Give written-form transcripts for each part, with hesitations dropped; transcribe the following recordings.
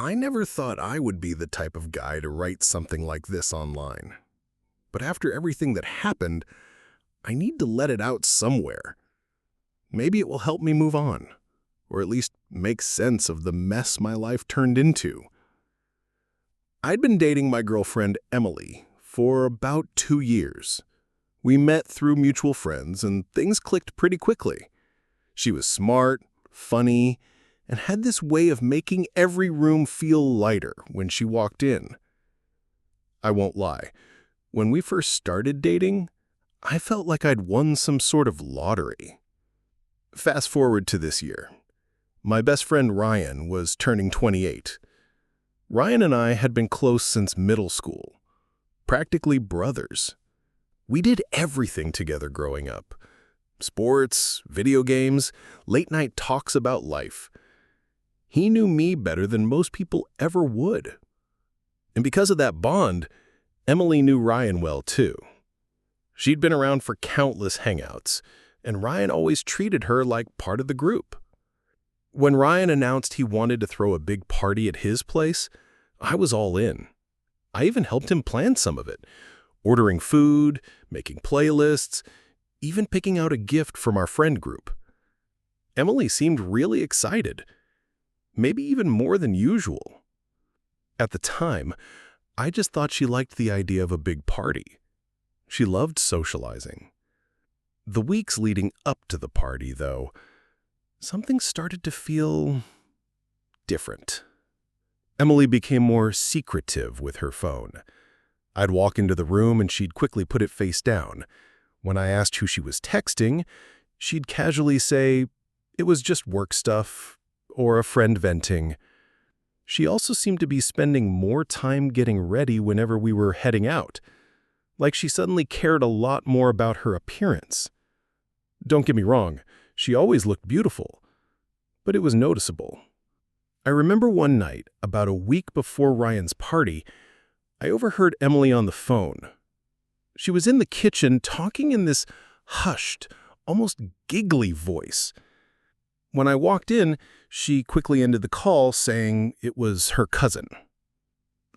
I never thought I would be the type of guy to write something like this online. But after everything that happened, I need to let it out somewhere. Maybe it will help me move on, or at least make sense of the mess my life turned into. I'd been dating my girlfriend, Emily, for about 2 years. We met through mutual friends, and things clicked pretty quickly. She was smart, funny, and had this way of making every room feel lighter when she walked in. I won't lie, when we first started dating, I felt like I'd won some sort of lottery. Fast forward to this year. My best friend Ryan was turning 28. Ryan and I had been close since middle school, practically brothers. We did everything together growing up. Sports, video games, late-night talks about life. He knew me better than most people ever would. And because of that bond, Emily knew Ryan well too. She'd been around for countless hangouts, and Ryan always treated her like part of the group. When Ryan announced he wanted to throw a big party at his place, I was all in. I even helped him plan some of it, ordering food, making playlists, even picking out a gift from our friend group. Emily seemed really excited, maybe even more than usual. At the time, I just thought she liked the idea of a big party. She loved socializing. The weeks leading up to the party, though, something started to feel different. Emily became more secretive with her phone. I'd walk into the room and she'd quickly put it face down. When I asked who she was texting, she'd casually say, "It was just work stuff," or "a friend venting." She also seemed to be spending more time getting ready whenever we were heading out, like she suddenly cared a lot more about her appearance. Don't get me wrong, she always looked beautiful, but it was noticeable. I remember one night, about a week before Ryan's party, I overheard Emily on the phone. She was in the kitchen talking in this hushed, almost giggly voice. When I walked in, she quickly ended the call saying it was her cousin.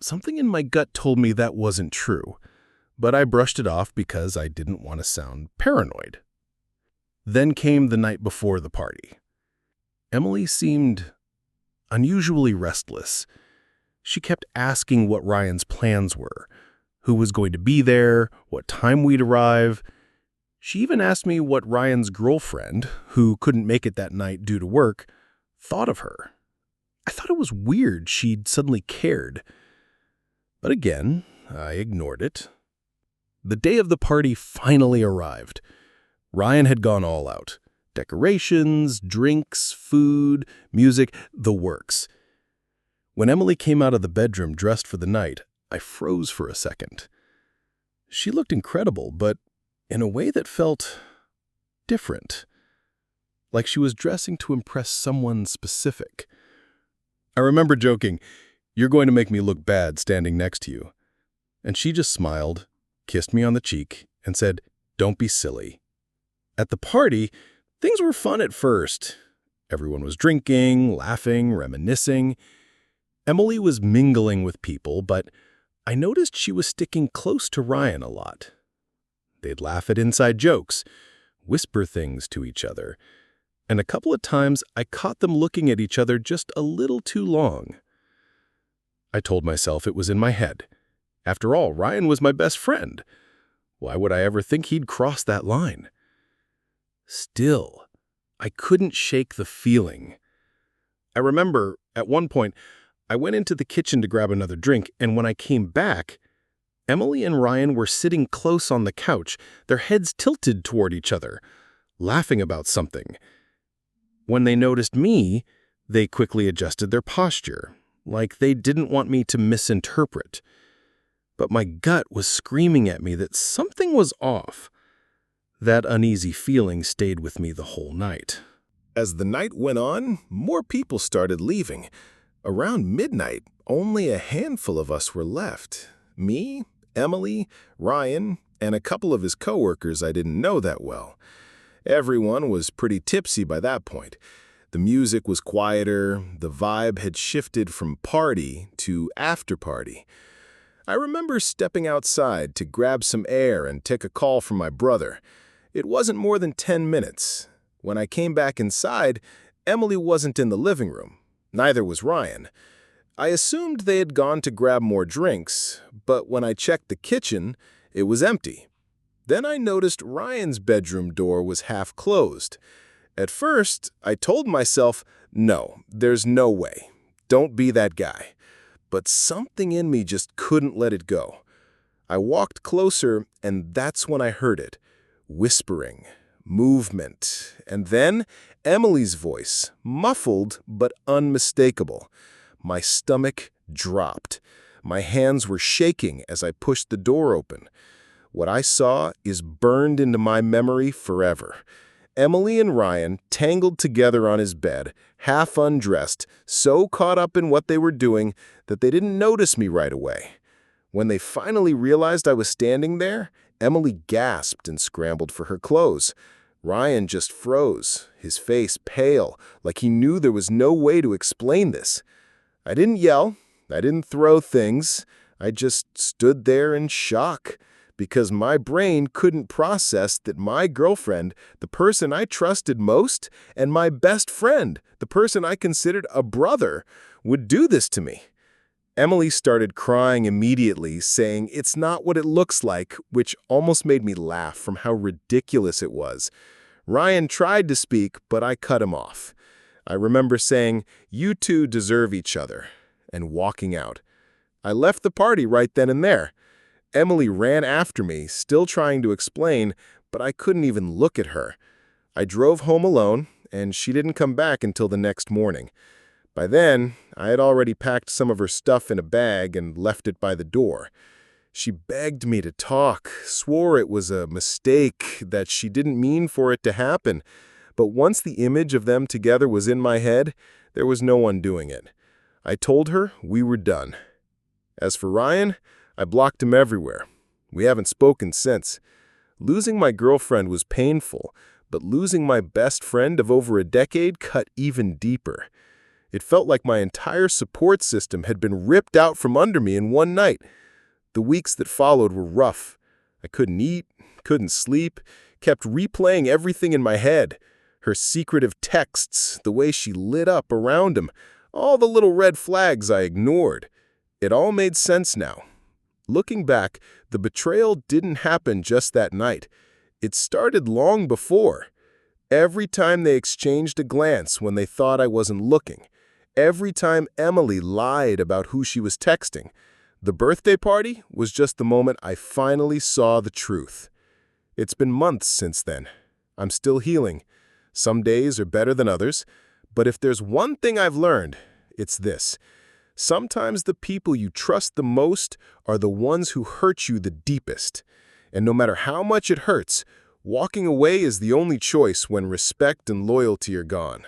Something in my gut told me that wasn't true, but I brushed it off because I didn't want to sound paranoid. Then came the night before the party. Emily seemed unusually restless. She kept asking what Ryan's plans were, who was going to be there, what time we'd arrive. She even asked me what Ryan's girlfriend, who couldn't make it that night due to work, thought of her. I thought it was weird she'd suddenly cared. But again, I ignored it. The day of the party finally arrived. Ryan had gone all out. Decorations, drinks, food, music, the works. When Emily came out of the bedroom dressed for the night, I froze for a second. She looked incredible, but in a way that felt different. Like she was dressing to impress someone specific. I remember joking, "You're going to make me look bad standing next to you." And she just smiled, kissed me on the cheek, and said, "Don't be silly." At the party, things were fun at first. Everyone was drinking, laughing, reminiscing. Emily was mingling with people, but I noticed she was sticking close to Ryan a lot. They'd laugh at inside jokes, whisper things to each other, and a couple of times I caught them looking at each other just a little too long. I told myself it was in my head. After all, Ryan was my best friend. Why would I ever think he'd cross that line? Still, I couldn't shake the feeling. I remember, at one point, I went into the kitchen to grab another drink, and when I came back, Emily and Ryan were sitting close on the couch, their heads tilted toward each other, laughing about something. When they noticed me, they quickly adjusted their posture, like they didn't want me to misinterpret. But my gut was screaming at me that something was off. That uneasy feeling stayed with me the whole night. As the night went on, more people started leaving. Around midnight, only a handful of us were left. Me, Emily, Ryan, and a couple of his coworkers I didn't know that well. Everyone was pretty tipsy by that point. The music was quieter, the vibe had shifted from party to after-party. I remember stepping outside to grab some air and take a call from my brother. It wasn't more than 10 minutes. When I came back inside, Emily wasn't in the living room. Neither was Ryan. I assumed they had gone to grab more drinks, but when I checked the kitchen, it was empty. Then I noticed Ryan's bedroom door was half closed. At first, I told myself, no, there's no way. Don't be that guy. But something in me just couldn't let it go. I walked closer, and that's when I heard it. Whispering, movement, and then Emily's voice, muffled but unmistakable. My stomach dropped. My hands were shaking as I pushed the door open. What I saw is burned into my memory forever. Emily and Ryan tangled together on his bed, half undressed, so caught up in what they were doing that they didn't notice me right away. When they finally realized I was standing there, Emily gasped and scrambled for her clothes. Ryan just froze, his face pale, like he knew there was no way to explain this. I didn't yell, I didn't throw things, I just stood there in shock. Because my brain couldn't process that my girlfriend, the person I trusted most, and my best friend, the person I considered a brother, would do this to me. Emily started crying immediately, saying it's not what it looks like, which almost made me laugh from how ridiculous it was. Ryan tried to speak, but I cut him off. I remember saying, "You two deserve each other," and walking out. I left the party right then and there. Emily ran after me, still trying to explain, but I couldn't even look at her. I drove home alone, and she didn't come back until the next morning. By then, I had already packed some of her stuff in a bag and left it by the door. She begged me to talk, swore it was a mistake, that she didn't mean for it to happen. But once the image of them together was in my head, there was no undoing it. I told her we were done. As for Ryan, I blocked him everywhere. We haven't spoken since. Losing my girlfriend was painful, but losing my best friend of over a decade cut even deeper. It felt like my entire support system had been ripped out from under me in one night. The weeks that followed were rough. I couldn't eat, couldn't sleep, kept replaying everything in my head. Her secretive texts, the way she lit up around him, all the little red flags I ignored. It all made sense now. Looking back, the betrayal didn't happen just that night. It started long before. Every time they exchanged a glance when they thought I wasn't looking. Every time Emily lied about who she was texting. The birthday party was just the moment I finally saw the truth. It's been months since then. I'm still healing. Some days are better than others. But if there's one thing I've learned, it's this. Sometimes the people you trust the most are the ones who hurt you the deepest. And no matter how much it hurts, walking away is the only choice when respect and loyalty are gone.